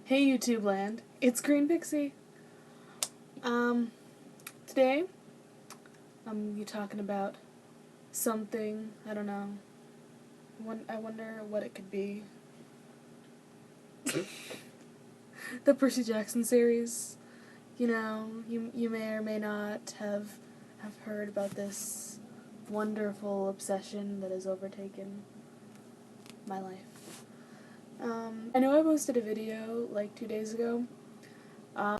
Hey YouTube land, it's Green Pixie. Today I'm gonna be talking about something, I don't know. I wonder what it could be. The Percy Jackson series. You know, you may or may not have heard about this wonderful obsession that has overtaken my life. I know I posted a video like 2 days ago. I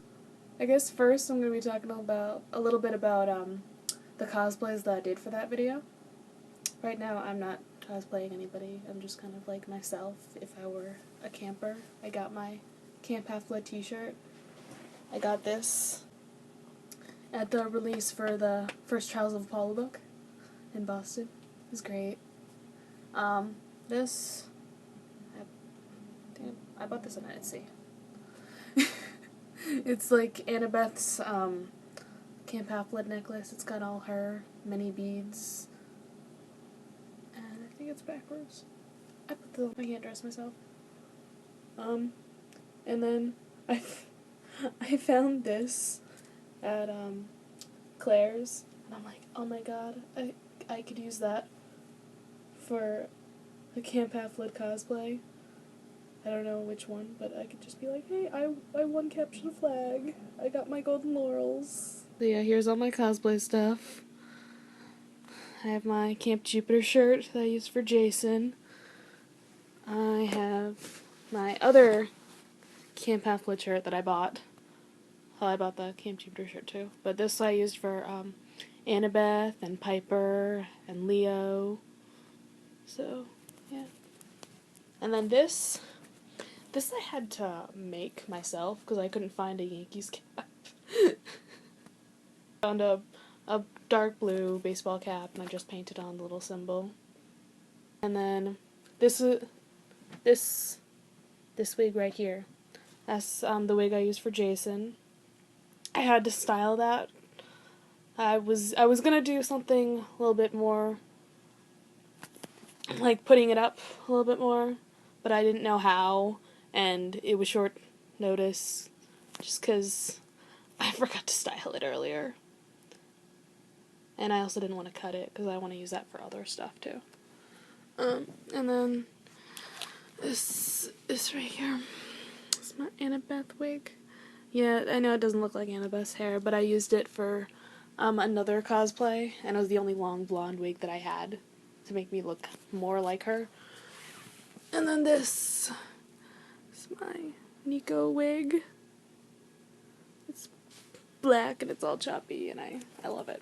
guess first I'm going to be talking about a little bit about the cosplays that I did for that video. Right now I'm not cosplaying anybody, I'm just kind of like myself if I were a camper. I got my Camp Half-Blood t-shirt. I got this at the release for the first Trials of Apollo book in Boston. It was great. I bought this on Etsy. It's like Annabeth's Camp Half-Blood necklace. It's got all her mini beads. And I think it's backwards. I can't dress myself. And then I found this at Claire's, and I'm like, oh my god, I could use that for a Camp Half-Blood cosplay. I don't know which one, but I could just be like, hey, I won Capture the Flag. I got my golden laurels. So yeah, here's all my cosplay stuff. I have my Camp Jupiter shirt that I used for Jason. I have my other Camp Half-Blood shirt that I bought. Well, I bought the Camp Jupiter shirt too. But this I used for Annabeth and Piper and Leo. So, yeah. And then this I had to make myself because I couldn't find a Yankees cap. Found a dark blue baseball cap and I just painted on the little symbol. And then this wig right here. That's the wig I used for Jason. I had to style that. I was gonna do something a little bit more, like putting it up a little bit more, but I didn't know how, and it was short notice, just because I forgot to style it earlier. And I also didn't want to cut it, because I want to use that for other stuff too. And then this right here. It's my Annabeth wig. Yeah, I know it doesn't look like Annabeth's hair, but I used it for another cosplay, and it was the only long blonde wig that I had to make me look more like her. And then this is my Nico wig. It's black and it's all choppy, and I love it.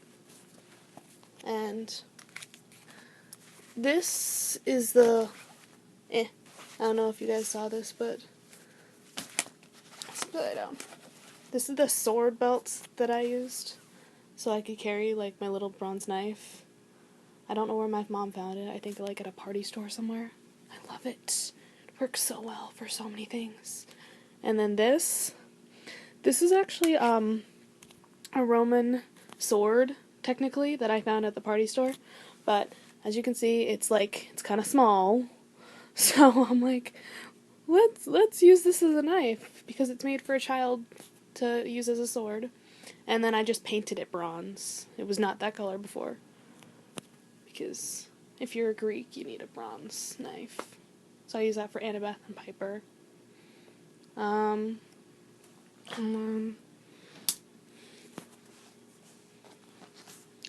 And this is the I don't know if you guys saw this, but this is the sword belt that I used so I could carry like my little bronze knife. I don't know where my mom found it. I think like at a party store somewhere. I love it. It works so well for so many things. And then this is actually a Roman sword technically that I found at the party store, but as you can see it's kind of small. So I'm like, let's use this as a knife because it's made for a child to use as a sword. And then I just painted it bronze. It was not that color before. Because if you're a Greek, you need a bronze knife. So I use that for Annabeth and Piper. And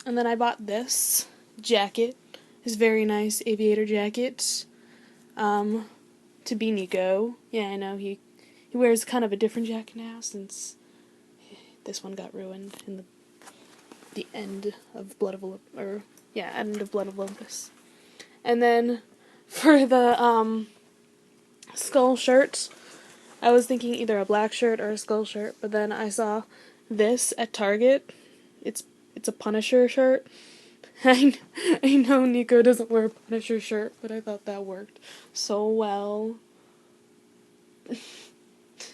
then I bought this jacket. This very nice aviator jacket. To be Nico. Yeah, I know he wears kind of a different jacket now since this one got ruined in the end of end of Blood of Olympus. And then for the skull shirt, I was thinking either a black shirt or a skull shirt, but then I saw this at Target. It's a Punisher shirt. I know Nico doesn't wear a Punisher shirt, but I thought that worked so well.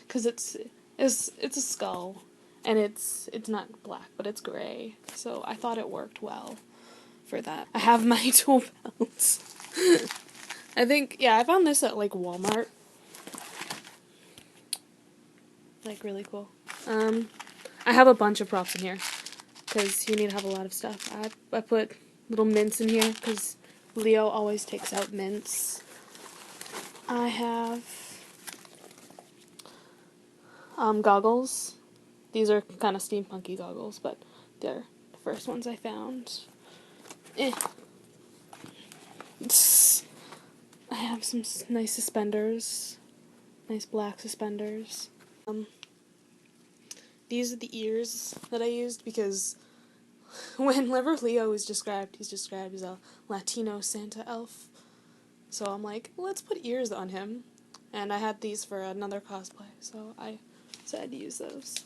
Cause it's a skull, and it's not black, but it's gray. So I thought it worked well for that. I have my tool belts. I found this at like Walmart. like, really cool. I have a bunch of props in here, because you need to have a lot of stuff. I put little mints in here, because Leo always takes out mints. I have goggles. These are kind of steampunky goggles, but they're the first ones I found. I have some nice suspenders, nice black suspenders. These are the ears that I used because whenever Leo is described, he's described as a Latino Santa elf. So I'm like, let's put ears on him. And I had these for another cosplay, so I decided to use those.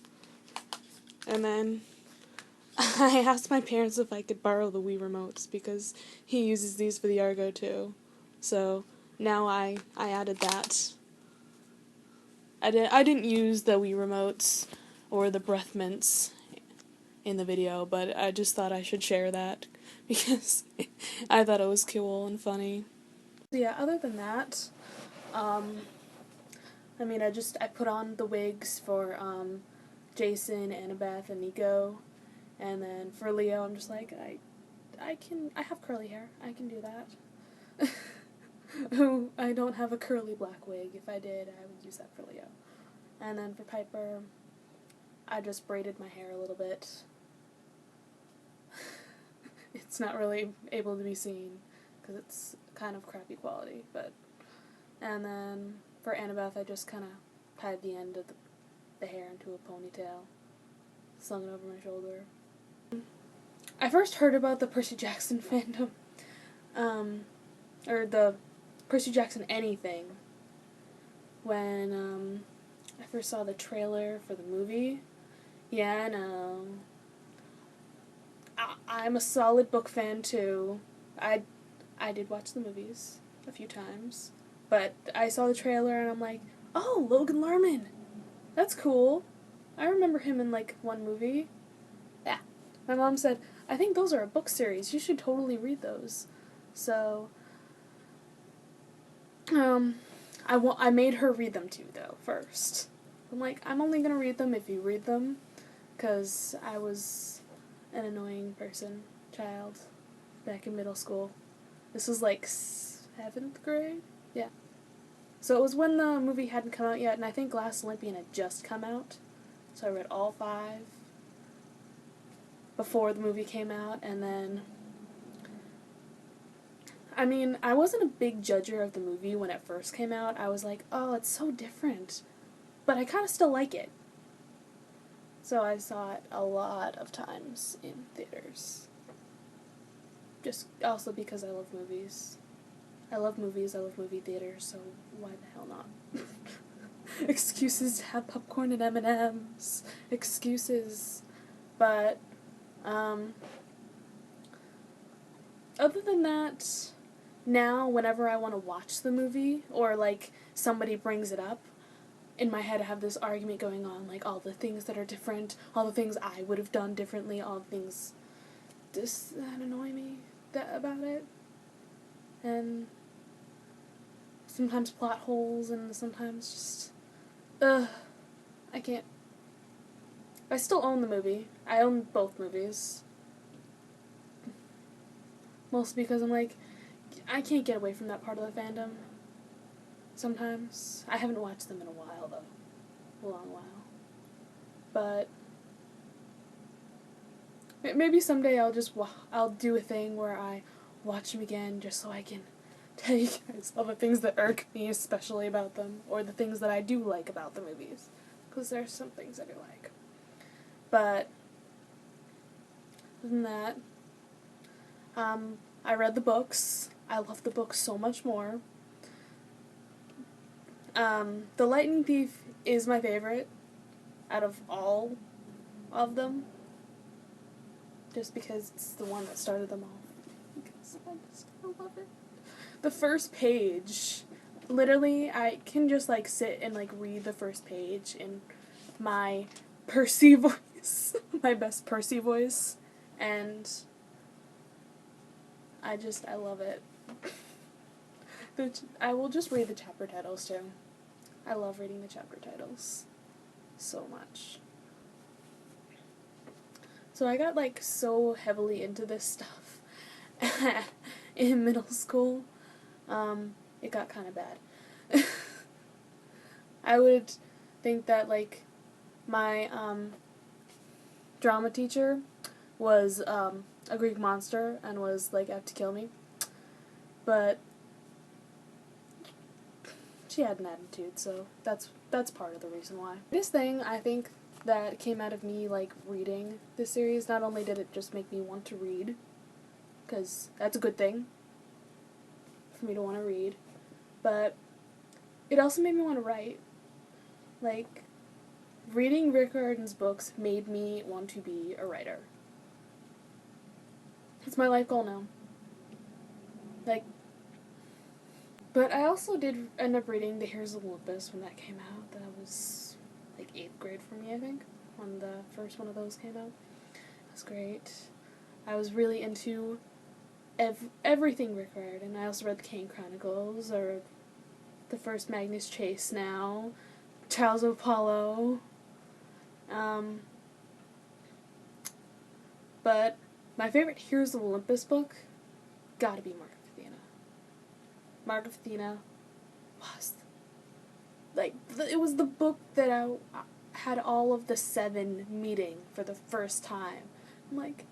And then I asked my parents if I could borrow the Wii remotes because he uses these for the Argo too. So now I added that. I didn't use the Wii remotes or the breath mints in the video, but I just thought I should share that because I thought it was cool and funny. Yeah, other than that, I mean, I put on the wigs for Jason, Annabeth, and Nico, and then for Leo, I'm just like, I have curly hair, I can do that. I don't have a curly black wig. If I did, I would use that for Leo. And then for Piper, I just braided my hair a little bit. It's not really able to be seen because it's kind of crappy quality, but. And then for Annabeth, I just kind of tied the end of the hair into a ponytail, slung it over my shoulder. I first heard about the Percy Jackson fandom, or the Percy Jackson anything, when I first saw the trailer for the movie. Yeah, I know. I'm a solid book fan too. I did watch the movies a few times, but I saw the trailer and I'm like, oh, Logan Lerman, that's cool. I remember him in like one movie. Yeah. My mom said, I think those are a book series. You should totally read those. So, I made her read them too, though, first. I'm like, I'm only gonna read them if you read them, because I was an annoying child, back in middle school. This was like 7th grade? Yeah. So it was when the movie hadn't come out yet, and I think Glass Olympian had just come out. So I read all 5 before the movie came out, and then, I mean, I wasn't a big judger of the movie when it first came out. I was like, oh, it's so different. But I kind of still like it. So I saw it a lot of times in theaters. Just also because I love movies. I love movie theaters, so why the hell not? Excuses to have popcorn and M&Ms. Excuses. But, other than that, now whenever I want to watch the movie, or like somebody brings it up, in my head I have this argument going on, like all the things that are different, all the things I would have done differently, all the things that annoy me about it. And sometimes plot holes, and sometimes just, I can't. I still own the movie. I own both movies. Mostly because I'm like, I can't get away from that part of the fandom. Sometimes. I haven't watched them in a while, though. A long while. But maybe someday I'll do a thing where I watch them again just so I can tell you guys all the things that irk me especially about them, or the things that I do like about the movies. Because there's some things I do like. But other than that, I read the books. I love the books so much more. The Lightning Thief is my favorite out of all of them. Just because it's the one that started them all. Because I love it. The first page, literally, I can just like sit and like read the first page in my Percy voice, my best Percy voice, and I love it. I will just read the chapter titles too. I love reading the chapter titles. so much. So I got like so heavily into this stuff in middle school. It got kind of bad. I would think that like my drama teacher was a Greek monster and was like out to kill me, but she had an attitude, so that's part of the reason why. This thing I think that came out of me like reading this series, not only did it just make me want to read, because that's a good thing for me to want to read, but it also made me want to write. Like, reading Rick Riordan's books made me want to be a writer. It's my life goal now. Like, but I also did end up reading The Heroes of Olympus when that came out. That was like 8th grade for me, I think, when the first one of those came out. It was great. I was really into everything Rick Riordan. I also read the Kane Chronicles, or the first Magnus Chase now, Trials of Apollo. But my favorite Heroes of Olympus book gotta be Mark of Athena. Mark of Athena was, like, it was the book that I had all of the 7 meeting for the first time. I'm like,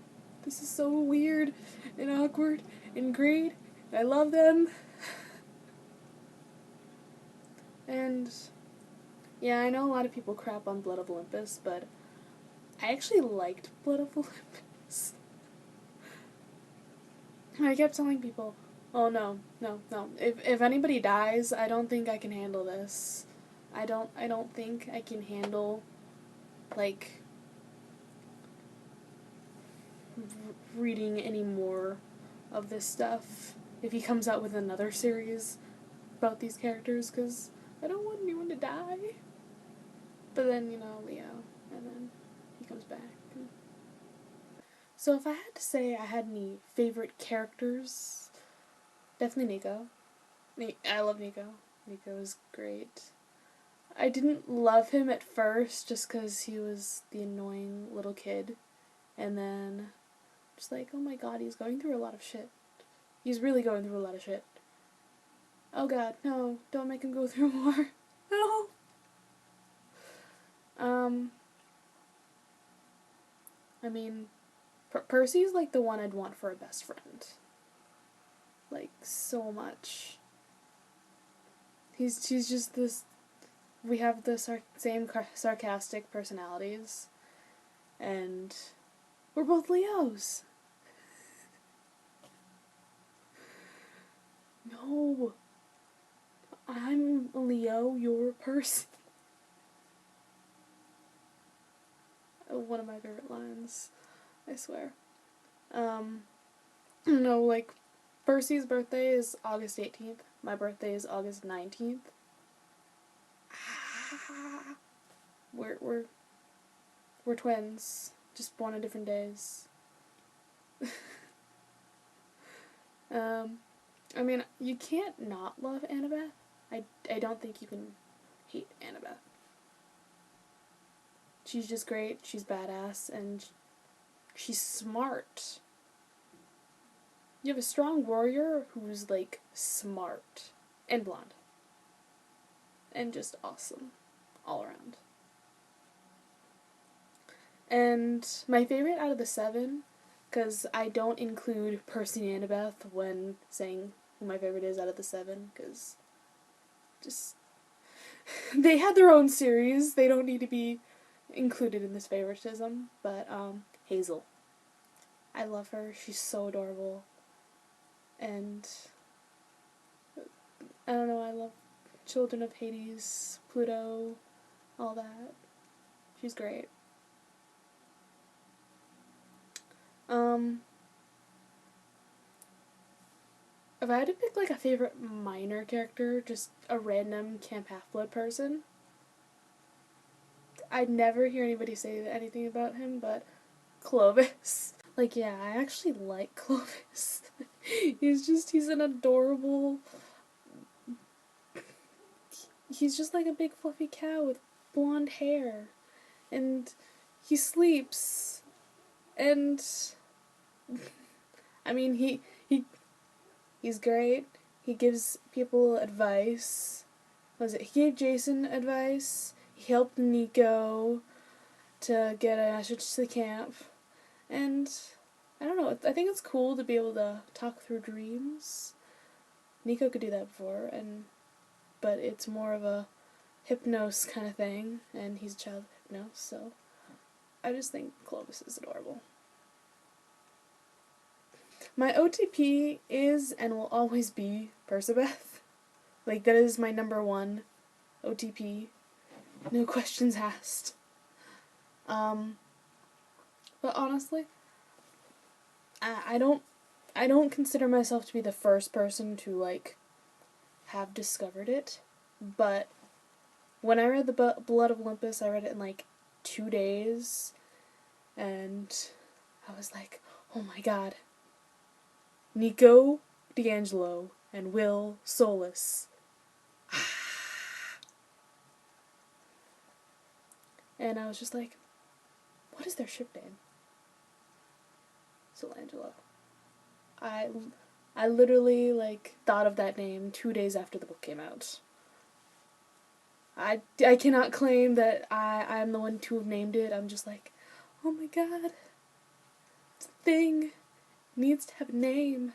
this is so weird and awkward and great. I love them. And yeah, I know a lot of people crap on Blood of Olympus, but I actually liked Blood of Olympus. I kept telling people, oh no. If anybody dies, I don't think I can handle this. I don't think I can handle, like, reading any more of this stuff if he comes out with another series about these characters, because I don't want anyone to die. But then, Leo, and then he comes back. So if I had to say I had any favorite characters, definitely Nico. I love Nico. Nico is great. I didn't love him at first just because he was the annoying little kid. And then, just like, oh my god, he's going through a lot of shit. He's really going through a lot of shit. Oh god, no, don't make him go through more. No! I mean, Percy's like the one I'd want for a best friend. Like, so much. She's just this, we have the same sarcastic personalities, and we're both Leos. No, I'm Leo, you're Percy. One of my favorite lines, I swear. No, like, Percy's birthday is August 18th. My birthday is August 19th. We're twins, just born on different days. I mean, you can't not love Annabeth. I don't think you can hate Annabeth. She's just great, she's badass, and she's smart. You have a strong warrior who's, like, smart and blonde. And just awesome all around. And my favorite out of the 7, because I don't include Percy and Annabeth when saying who my favorite is out of the 7, because just they had their own series. They don't need to be included in this favoritism. But Hazel, I love her. She's so adorable, and I don't know. I love Children of Hades, Pluto, all that. She's great. If I had to pick, like, a favorite minor character, just a random Camp Half-Blood person, I'd never hear anybody say anything about him, but Clovis. Like, yeah, I actually like Clovis. He's an adorable... He's just like a big fluffy cow with blonde hair. and he sleeps, and I mean, he's great. He gives people advice. Was it? He gave Jason advice. He helped Nico to get a message to the camp. And I don't know, I think it's cool to be able to talk through dreams. Nico could do that before, but it's more of a hypnose kind of thing, and he's a child of hypnose, so I just think Clovis is adorable. My OTP is and will always be Percabeth. Like, that is my number one OTP. No questions asked. But honestly, I don't consider myself to be the first person to, like, have discovered it, but when I read the Blood of Olympus, I read it in, like, 2 days, and I was like, oh my god. Nico D'Angelo and Will Solis. And I was just like, what is their ship name? Solangelo. I literally, like, thought of that name 2 days after the book came out. I cannot claim that I'm the one to have named it. I'm just like, oh my god, it's a thing. It needs to have a name.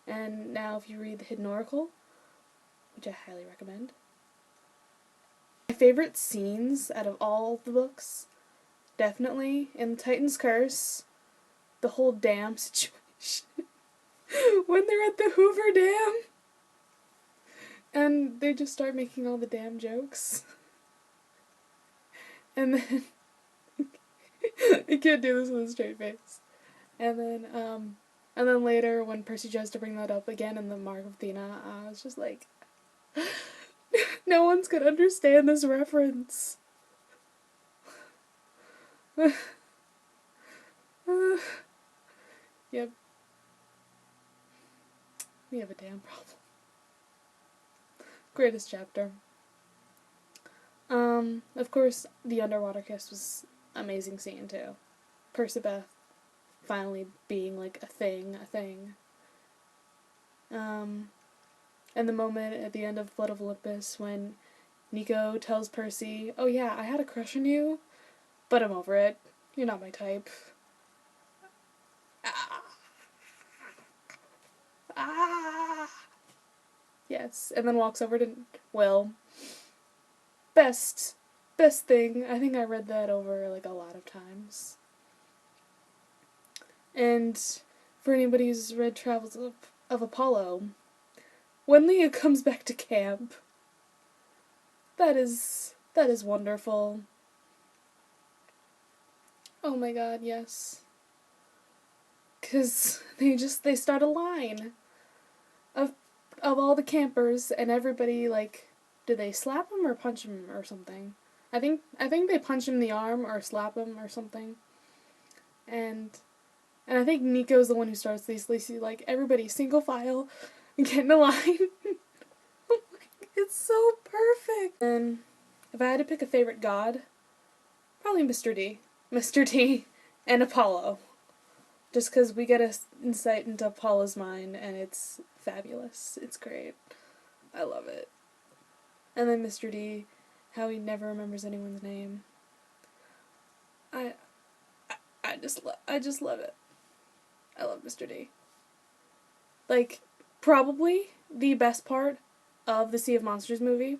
And now if you read The Hidden Oracle, which I highly recommend. My favorite scenes out of all the books, definitely in Titan's Curse, the whole dam situation. When they're at the Hoover Dam and they just start making all the damn jokes. And then I can't do this with a straight face. And then later when Percy tries to bring that up again in the Mark of Athena, I was just like, no one's gonna understand this reference. Yep. We have a damn problem. Greatest chapter. Of course, the underwater kiss was amazing scene too. Percabeth finally being like a thing. And the moment at the end of Blood of Olympus when Nico tells Percy, oh yeah, I had a crush on you, but I'm over it. You're not my type. Ah! Yes, and then walks over to Will. Best thing. I think I read that over, like, a lot of times. And for anybody who's read Travels of Apollo, when Leah comes back to camp, that is wonderful. Oh my god, yes. 'Cause they start a line of all the campers, and everybody, like, do they slap him or punch him or something? I think they punch him in the arm or slap him or something. And I think Nico's the one who starts these. Like, everybody single file, get in a line. It's so perfect. And if I had to pick a favorite god, probably Mr. D. Mr. D and Apollo. Just because we get an insight into Apollo's mind, and it's fabulous. It's great. I love it. And then Mr. D, how he never remembers anyone's name. I just love it. I love Mr. D. Like, probably the best part of the Sea of Monsters movie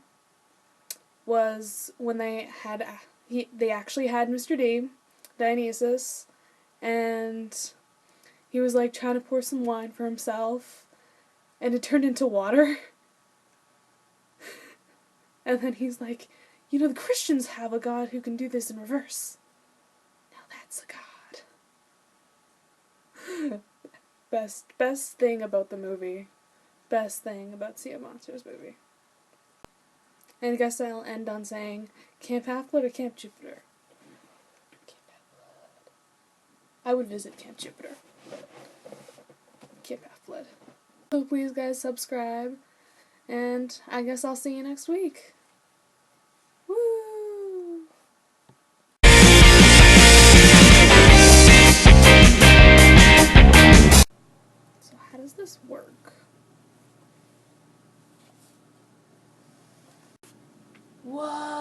was when they actually had Mr. D, Dionysus, and he was, like, trying to pour some wine for himself, and it turned into water. And then he's like, you know, the Christians have a god who can do this in reverse. Now that's a god. Best thing about the movie. Best thing about Sea of Monsters movie. And I guess I'll end on saying, Camp Half-Blood or Camp Jupiter? Camp Half-Blood. I would visit Camp Jupiter. Camp Half-Blood. So please, guys, subscribe. And I guess I'll see you next week. Woo! What?